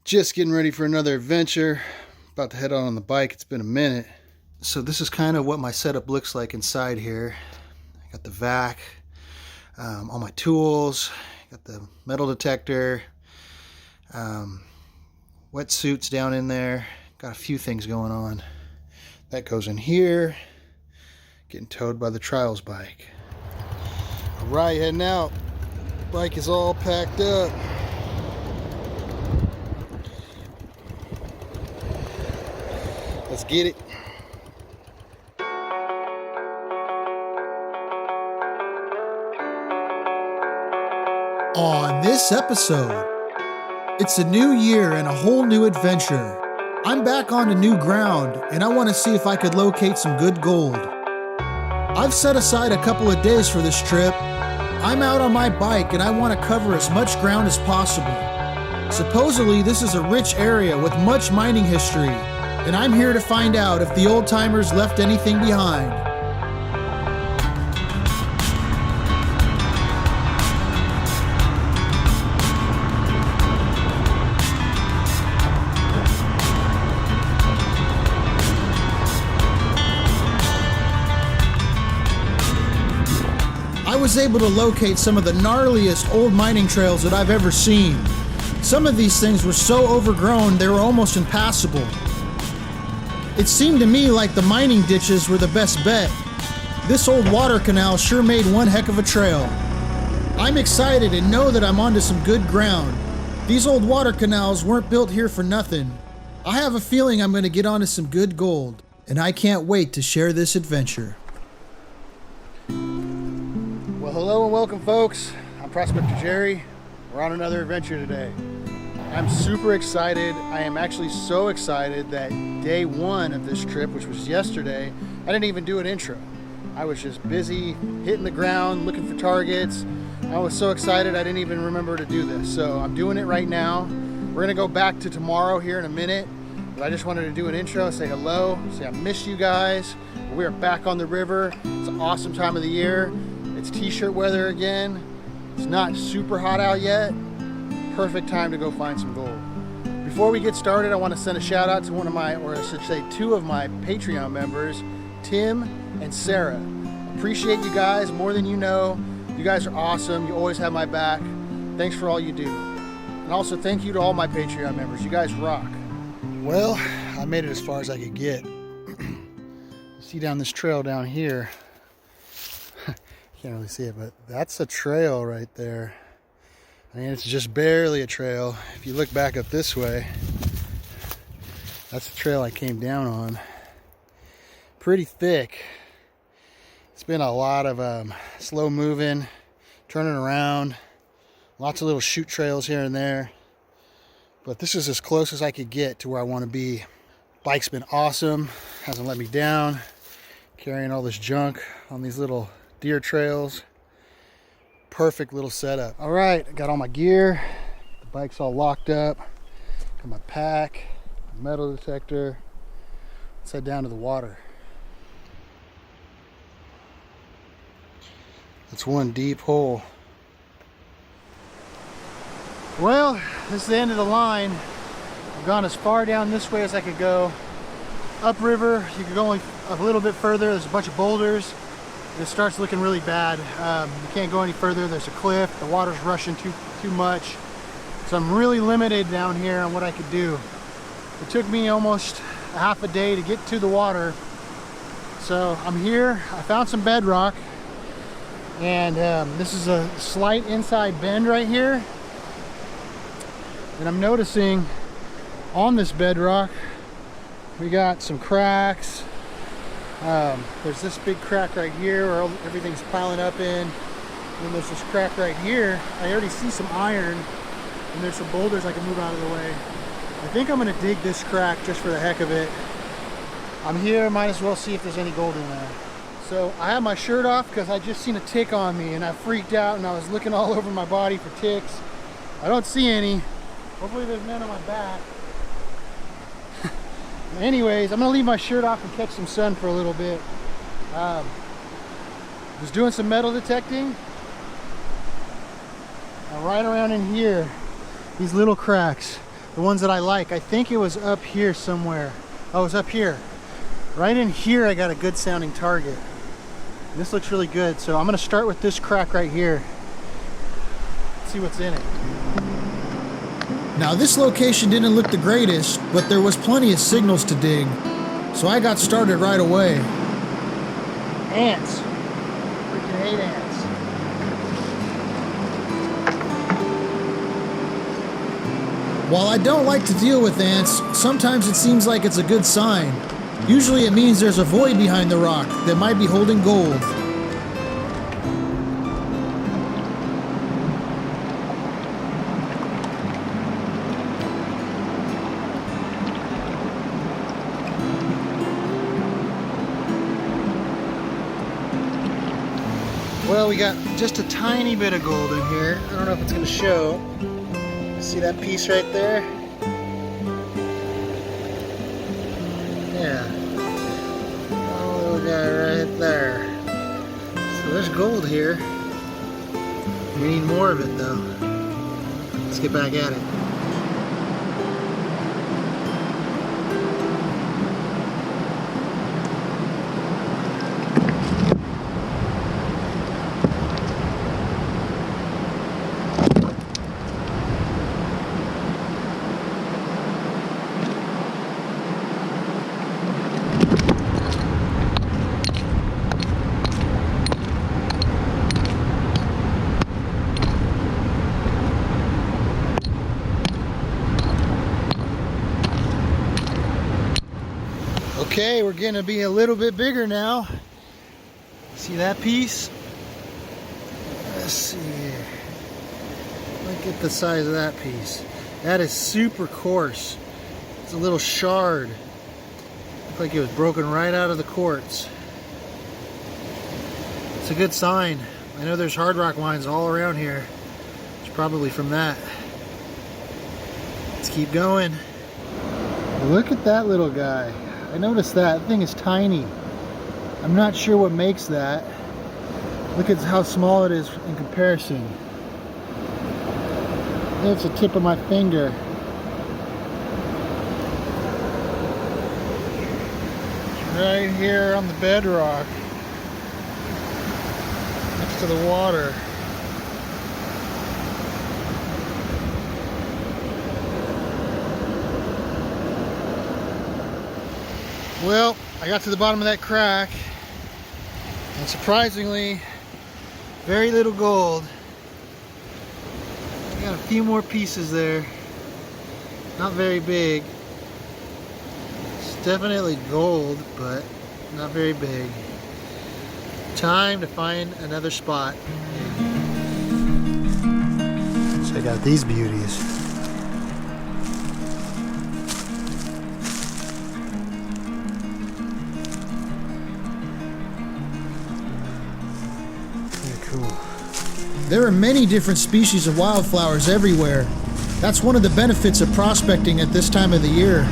Just getting ready for another adventure. About to head out on the bike. It's been a minute. So this is kind of what my setup looks like inside here. I got the vac, all my tools, got the metal detector, wetsuits down in there. Got a few things going on. That goes in here. Getting towed by the trials bike. All right, heading out. Bike is all packed up. Let's get it. On this episode, it's a new year and a whole new adventure. I'm back onto new ground and I want to see if I could locate some good gold. I've set aside a couple of days for this trip. I'm out on my bike and I want to cover as much ground as possible. Supposedly this is a rich area with much mining history, and I'm here to find out if the old-timers left anything behind. I was able to locate some of the gnarliest old mining trails that I've ever seen. Some of these things were so overgrown they were almost impassable. It seemed to me like the mining ditches were the best bet. This old water canal sure made one heck of a trail. I'm excited and know that I'm onto some good ground. These old water canals weren't built here for nothing. I have a feeling I'm going to get onto some good gold, and I can't wait to share this adventure. Well, hello and welcome, folks. I'm Prospector Jerry. We're on another adventure today. I'm super excited. I am actually so excited that day one of this trip, which was yesterday, I didn't even do an intro. I was just busy hitting the ground, looking for targets. I was so excited I didn't even remember to do this. So I'm doing it right now. We're gonna go back to tomorrow here in a minute, but I just wanted to do an intro, say hello, say I missed you guys. We are back on the river. It's an awesome time of the year. It's t-shirt weather again. It's not super hot out yet. Perfect time to go find some gold. Before we get started, I want to send a shout out to one of my, or I should say two of my Patreon members, Tim and Sarah. Appreciate you guys more than you know. You guys are awesome. You always have my back. Thanks for all you do. And also thank you to all my Patreon members. You guys rock. Well, I made it as far as I could get. See down this trail down here. Can't really see it, but that's a trail right there. I mean, it's just barely a trail. If you look back up this way, that's the trail I came down on. Pretty thick. It's been a lot of slow moving, turning around, lots of little shoot trails here and there. But this is as close as I could get to where I want to be. Bike's been awesome, hasn't let me down. Carrying all this junk on these little deer trails. Perfect little setup. All right, I got all my gear. The bike's all locked up. Got my pack, my metal detector. Let's head down to the water. That's one deep hole. Well, this is the end of the line. I've gone as far down this way as I could go. Upriver, you could go only a little bit further. There's a bunch of boulders. This starts looking really bad. You can't go any further. There's a cliff. The water's rushing too much. So I'm really limited down here on what I could do. It took me almost a half a day to get to the water. So I'm here. I found some bedrock. And this is a slight inside bend right here. And I'm noticing on this bedrock, we got some cracks. There's this big crack right here where everything's piling up in. And there's this crack right here. I already see some iron, and there's some boulders I can move out of the way. I think I'm gonna dig this crack just for the heck of it. I'm here, might as well see if there's any gold in there. So I have my shirt off because I just seen a tick on me and I freaked out and I was looking all over my body for ticks. I don't see any. Hopefully there's none on my back. Anyways, I'm gonna leave my shirt off and catch some sun for a little bit. Was doing some metal detecting. Now right around in here, these little cracks. the ones that I like. I think it was up here somewhere. Oh, it was up here. Right in here I got a good sounding target. This looks really good, so I'm gonna start with this crack right here. See what's in it. Now this location didn't look the greatest, but there was plenty of signals to dig, so I got started right away. Ants. Freaking hate ants. While I don't like to deal with ants, sometimes it seems like it's a good sign. Usually it means there's a void behind the rock that might be holding gold. Well, we got just a tiny bit of gold in here. I don't know if it's going to show. See that piece right there? Yeah. Oh, little guy right there. So there's gold here. We need more of it though. Let's get back at it. Okay, we're gonna be a little bit bigger now. See that piece? Let's see here. Look at the size of that piece. That is super coarse. It's a little shard. Looks like it was broken right out of the quartz. It's a good sign. I know there's hard rock mines all around here. It's probably from that. Let's keep going. Look at that little guy. I noticed that thing is tiny. I'm not sure what makes that. Look at how small it is in comparison. It's the tip of my finger. It's right here on the bedrock, next to the water. Well, I got to the bottom of that crack, and surprisingly, very little gold. I got a few more pieces there. Not very big. It's definitely gold, but not very big. Time to find another spot. Check out these beauties. There are many different species of wildflowers everywhere. That's one of the benefits of prospecting at this time of the year.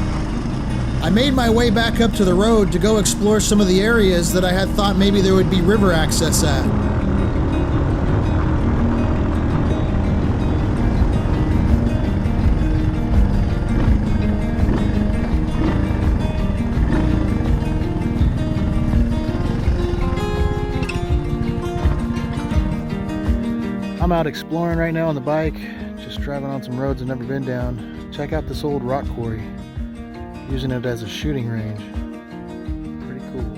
I made my way back up to the road to go explore some of the areas that I had thought maybe there would be river access at. I'm out exploring right now on the bike, just driving on some roads I've never been down. Check out this old rock quarry, using it as a shooting range. Pretty cool.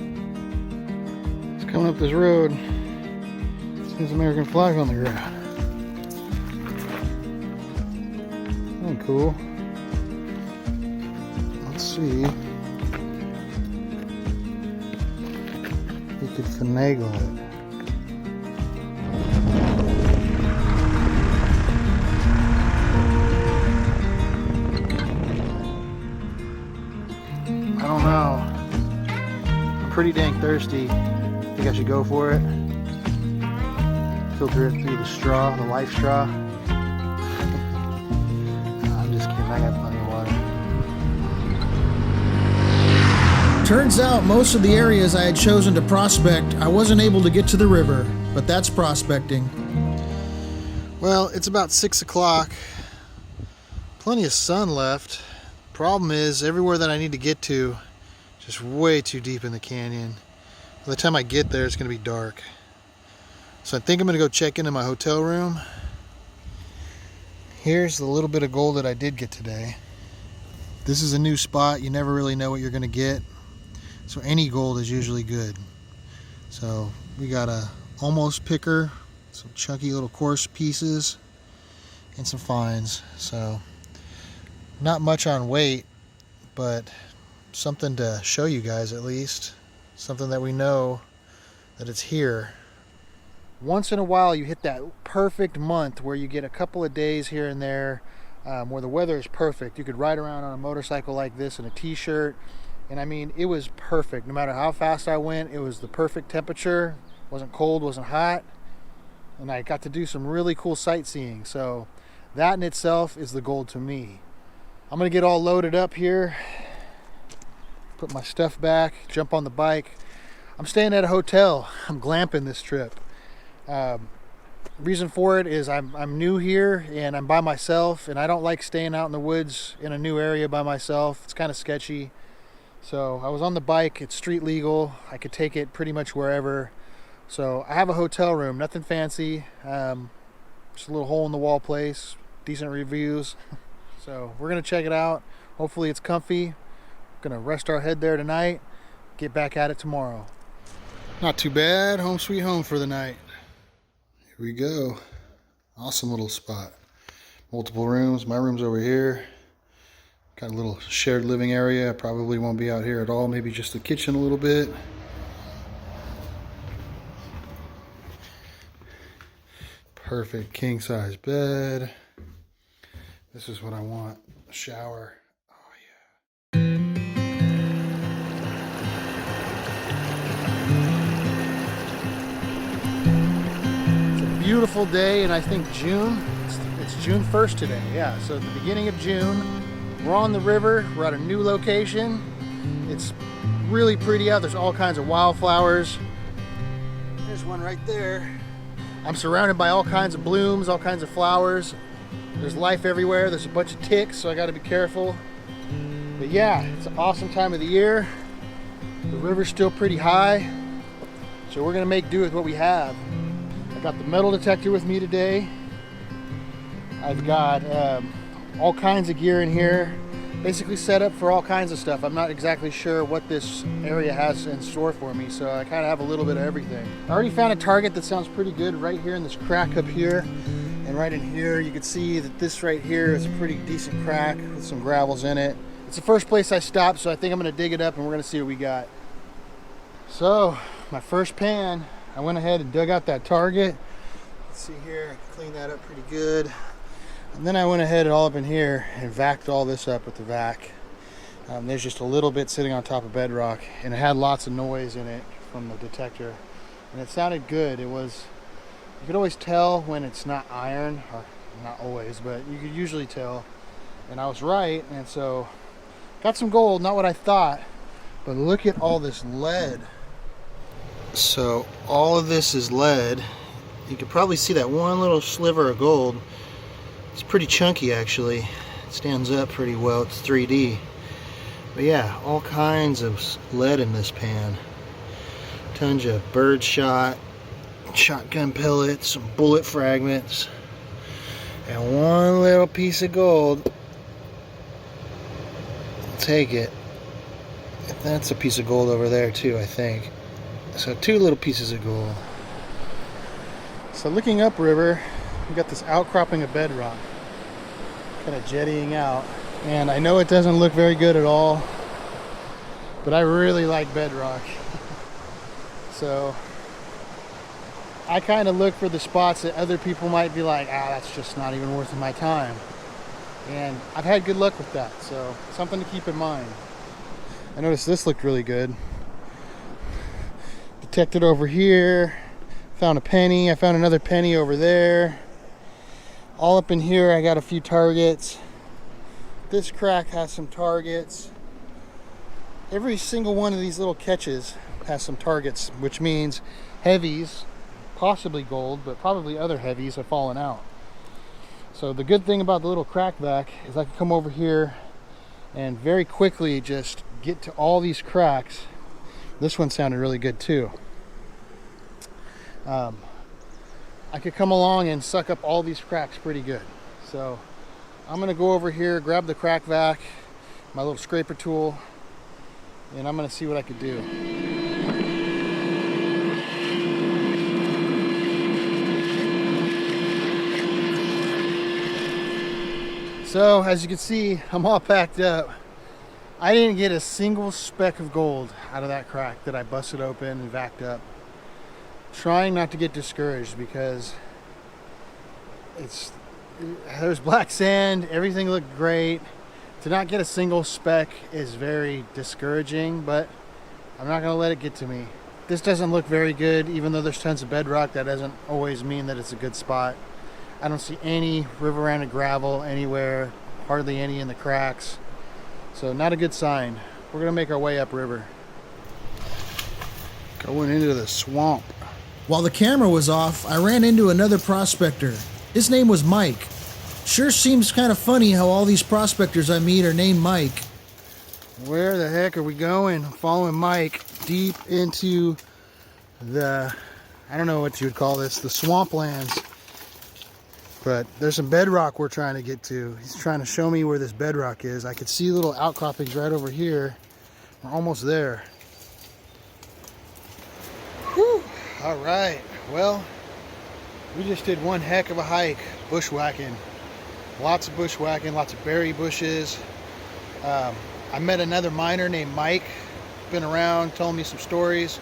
It's coming up this road, seeing some American flags on the ground. Oh, cool. Let's see. You could finagle it. I don't know. I'm pretty dang thirsty. Think I should go for it. Filter it through the straw, the life straw. No, I'm just kidding. I got plenty of water. Turns out most of the areas I had chosen to prospect, I wasn't able to get to the river, but that's prospecting. Well, it's about 6 o'clock. plenty of sun left. Problem is, everywhere that I need to get to, just way too deep in the canyon. By the time I get there, it's going to be dark. So I think I'm going to go check into my hotel room. Here's the little bit of gold that I did get today. This is a new spot. You never really know what you're going to get. So any gold is usually good. So we got a almost picker, some chunky little coarse pieces, and some fines. So not much on weight, but something to show you guys at least. Something that we know that it's here. Once in a while you hit that perfect month where you get a couple of days here and there where the weather is perfect. You could ride around on a motorcycle like this in a t-shirt, and I mean, it was perfect. No matter how fast I went, it was the perfect temperature. Wasn't cold, wasn't hot, and I got to do some really cool sightseeing. So that in itself is the gold to me. I'm gonna get all loaded up here, put my stuff back, jump on the bike. I'm staying at a hotel. I'm glamping this trip. Reason for it is I'm new here and I'm by myself, and I don't like staying out in the woods in a new area by myself. It's kind of sketchy. So I was on the bike. It's street legal. I could take it pretty much wherever. So I have a hotel room, nothing fancy, just a little hole in the wall place, decent reviews. So we're gonna check it out. Hopefully it's comfy. Gonna rest our head there tonight, get back at it tomorrow. Not too bad. Home sweet home for the night. Here we go. Awesome little spot. Multiple rooms. My room's over here. Got a little shared living area. I probably won't be out here at all. Maybe just the kitchen a little bit. Perfect king size bed. This is what I want. A shower. Beautiful day, and I think June, it's June 1st today. Yeah, so the beginning of June, we're on the river, we're at a new location. It's really pretty out. There's all kinds of wildflowers. There's one right there. I'm surrounded by all kinds of blooms, all kinds of flowers. There's life everywhere. There's a bunch of ticks, so I got to be careful. But yeah, it's an awesome time of the year. The river's still pretty high, so we're gonna make do with what we have. I got the metal detector with me today. I've got all kinds of gear in here, basically set up for all kinds of stuff. I'm not exactly sure what this area has in store for me, so I kind of have a little bit of everything. I already found a target that sounds pretty good right here in this crack up here, and right in here you can see that this right here is a pretty decent crack with some gravels in it. It's the first place I stopped, so I think I'm going to dig it up and we're going to see what we got. So my first pan, I went ahead and dug out that target. Let's see here, I can clean that up pretty good. And then I went ahead and all up in here and vacked all this up with the vac. There's just a little bit sitting on top of bedrock, and it had lots of noise in it from the detector. And it sounded good. It was, you could always tell when it's not iron, or not always, but you could usually tell. And I was right, and so got some gold, not what I thought, but look at all this lead. So all of this is lead. You can probably see that one little sliver of gold. It's pretty chunky actually. It stands up pretty well. It's 3D. But yeah, all kinds of lead in this pan. Tons of bird shot, shotgun pellets, some bullet fragments, and one little piece of gold. I'll take it. That's a piece of gold over there too, I think. So 2 little pieces of gold. So looking upriver, we got this outcropping of bedrock, kind of jettying out. And I know it doesn't look very good at all, but I really like bedrock. So I kind of look for the spots that other people might be like, that's just not even worth my time. And I've had good luck with that, so something to keep in mind. I noticed this looked really good. Detected over here, found a penny. I found another penny over there. All up in here I got a few targets. This crack has some targets. Every single one of these little catches has some targets, which means heavies, possibly gold, but probably other heavies have fallen out. So the good thing about the little crackback is I can come over here and very quickly just get to all these cracks. This one sounded really good too. I could come along and suck up all these cracks pretty good. So I'm gonna go over here, grab the crack vac, my little scraper tool, and I'm gonna see what I could do. So as you can see, I'm all packed up. I didn't get a single speck of gold out of that crack that I busted open and vacked up. Trying not to get discouraged because there's black sand, everything looked great. To not get a single speck is very discouraging, but I'm not gonna let it get to me. This doesn't look very good, even though there's tons of bedrock. That doesn't always mean that it's a good spot. I don't see any river-rounded gravel anywhere, hardly any in the cracks. So not a good sign. We're gonna make our way upriver. Going into the swamp. While the camera was off, I ran into another prospector. His name was Mike. Sure seems kind of funny how all these prospectors I meet are named Mike. Where the heck are we going? I'm following Mike deep into the, I don't know what you would call this, the swamplands. But there's some bedrock we're trying to get to. He's trying to show me where this bedrock is. I could see little outcroppings right over here. We're almost there. Whew. All right, well, we just did one heck of a hike, bushwhacking. Lots of bushwhacking, lots of berry bushes. I met another miner named Mike, been around, telling me some stories.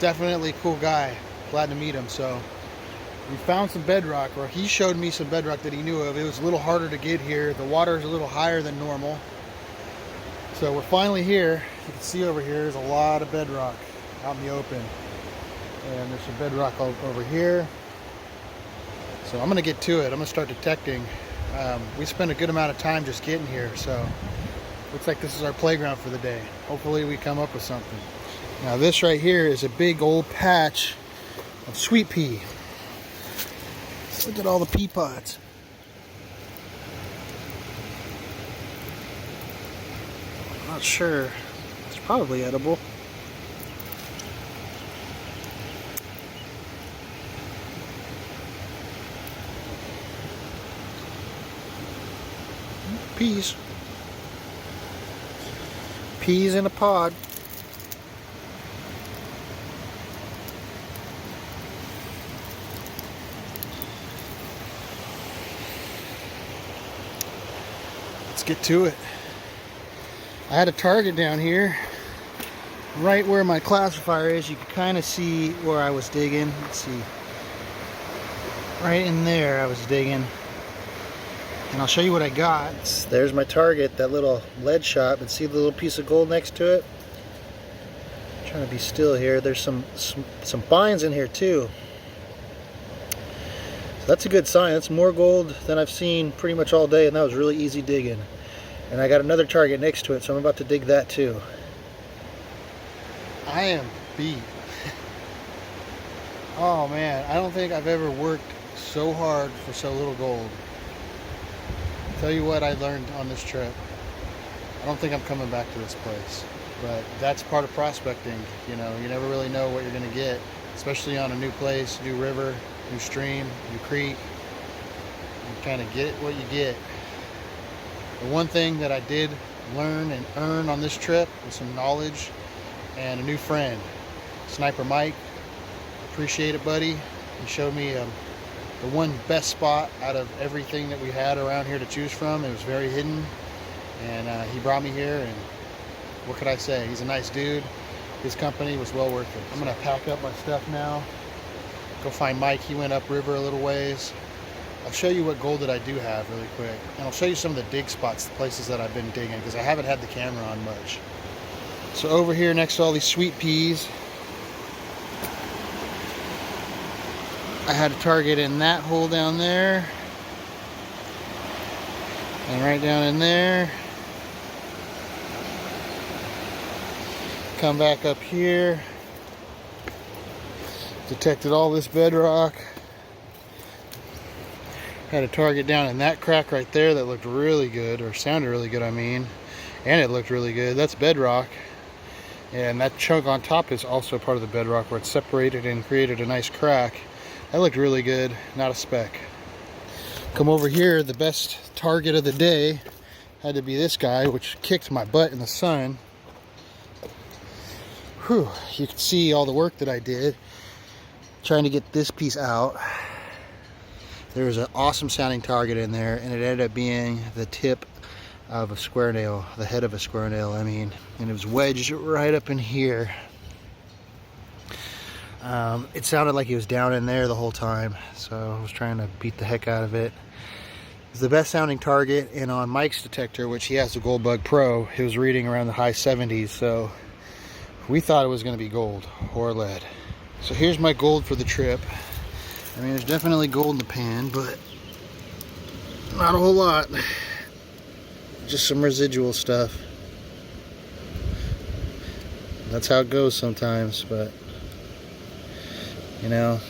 Definitely a cool guy, glad to meet him. So we found some bedrock, or he showed me some bedrock that he knew of. It was a little harder to get here. The water is a little higher than normal. So we're finally here. You can see over here, there's a lot of bedrock out in the open. And there's some bedrock over here. So I'm gonna get to it. I'm gonna start detecting. We spent a good amount of time just getting here, so looks like this is our playground for the day. Hopefully we come up with something. Now this right here is a big old patch of sweet pea. Look at all the pea pods. I'm not sure. It's probably edible. Peas. Peas in a pod. Let's get to it. I had a target down here, right where my classifier is. You can kind of see where I was digging. Let's see. Right in there I was digging. And I'll show you what I got. There's my target, that little lead shot, but see the little piece of gold next to it? I'm trying to be still here. There's some fines in here too. So that's a good sign. That's more gold than I've seen pretty much all day, and that was really easy digging. And I got another target next to it, so I'm about to dig that too. I am beat. Oh man, I don't think I've ever worked so hard for so little gold. Tell you what I learned on this trip. I don't think I'm coming back to this place, but that's part of prospecting. You know, you never really know what you're going to get, especially on a new place, new river, new stream, new creek. You kind of get what you get. The one thing that I did learn and earn on this trip was some knowledge and a new friend, Sniper Mike. Appreciate it, buddy. He showed me the one best spot out of everything that we had around here to choose from. It was very hidden, and he brought me here, and what could I say? He's a nice dude. His company was well worth it. I'm gonna pack up my stuff now, go find Mike. He went upriver a little ways. I'll show you what gold that I do have really quick, and I'll show you some of the dig spots, the places that I've been digging, because I haven't had the camera on much. So over here next to all these sweet peas, I had a target in that hole down there, and right down in there. Come back up here, detected all this bedrock. Had a target down in that crack right there that looked really good, or sounded really good, I mean. And it looked really good. That's bedrock. And that chunk on top is also part of the bedrock where it separated and created a nice crack. That looked really good, not a speck. Come over here, the best target of the day had to be this guy, which kicked my butt in the sun. Whew, you can see all the work that I did trying to get this piece out. There was an awesome sounding target in there, and it ended up being the tip of a square nail, the head of a square nail, I mean, and it was wedged right up in here. It sounded like he was down in there the whole time, so I was trying to beat the heck out of it. It was the best sounding target, and on Mike's detector, which he has the Gold Bug Pro, it was reading around the high 70s, so we thought it was going to be gold or lead. So here's my gold for the trip. I mean, there's definitely gold in the pan, but not a whole lot. Just some residual stuff. That's how it goes sometimes, but you know,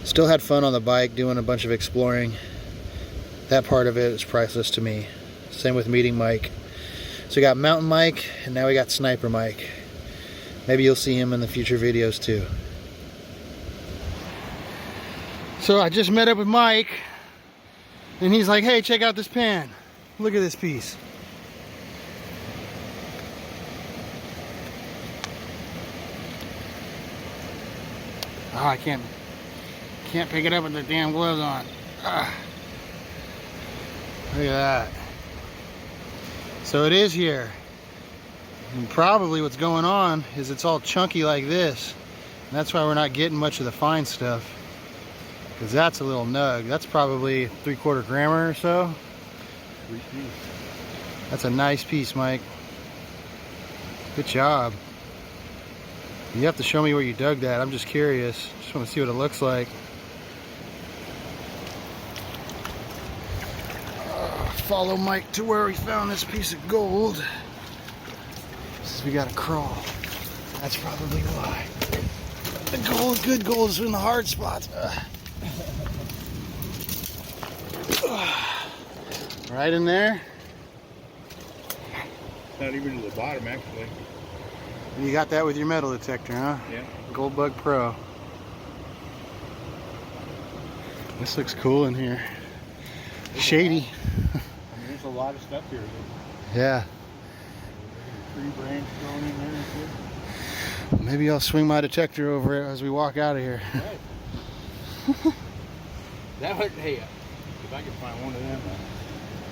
still had fun on the bike doing a bunch of exploring. That part of it is priceless to me. Same with meeting Mike. So we got Mountain Mike, and now we got Sniper Mike. Maybe you'll see him in the future videos too. So I just met up with Mike, and he's like, hey, check out this pan. Look at this piece. Oh, I can't pick it up with the damn gloves on. Ah. Look at that. So it is here. And probably what's going on is it's all chunky like this. And that's why we're not getting much of the fine stuff. Because that's a little nug. That's probably 3/4 grammer or so. That's a nice piece, Mike. Good job. You have to show me where you dug that. I'm just curious. Just want to see what it looks like. Follow Mike to where we found this piece of gold. Says we gotta crawl. That's probably why. The gold, good gold, is in the hard spots. Right in there. Not even to the bottom, actually. You got that with your metal detector, huh? Yeah. Gold Bug Pro. This looks cool in here. Shady. I mean, there's a lot of stuff here. Yeah. Tree branch going in there and shit. Maybe I'll swing my detector over it as we walk out of here. Right. That would, hey, if I could find one of them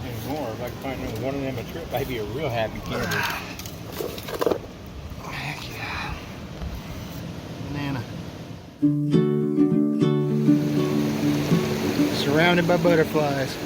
anymore, if I could find one of them a trip, I'd be a real happy camper. Heck yeah. Banana. Surrounded by butterflies.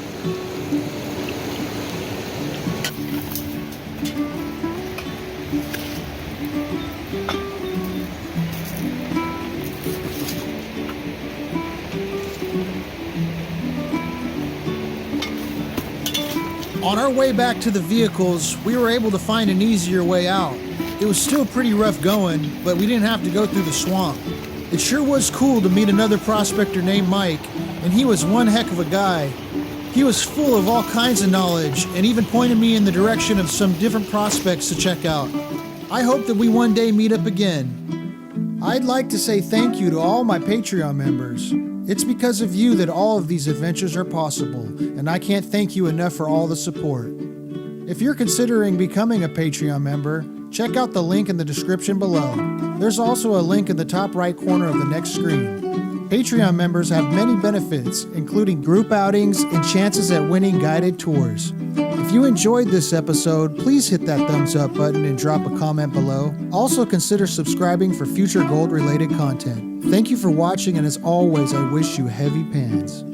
On our way back to the vehicles, we were able to find an easier way out. It was still pretty rough going, but we didn't have to go through the swamp. It sure was cool to meet another prospector named Mike, and he was one heck of a guy. He was full of all kinds of knowledge and even pointed me in the direction of some different prospects to check out. I hope that we one day meet up again. I'd like to say thank you to all my Patreon members. It's because of you that all of these adventures are possible, and I can't thank you enough for all the support. If you're considering becoming a Patreon member, check out the link in the description below. There's also a link in the top right corner of the next screen. Patreon members have many benefits, including group outings and chances at winning guided tours. If you enjoyed this episode, please hit that thumbs up button and drop a comment below. Also consider subscribing for future gold-related content. Thank you for watching, and as always, I wish you heavy pans.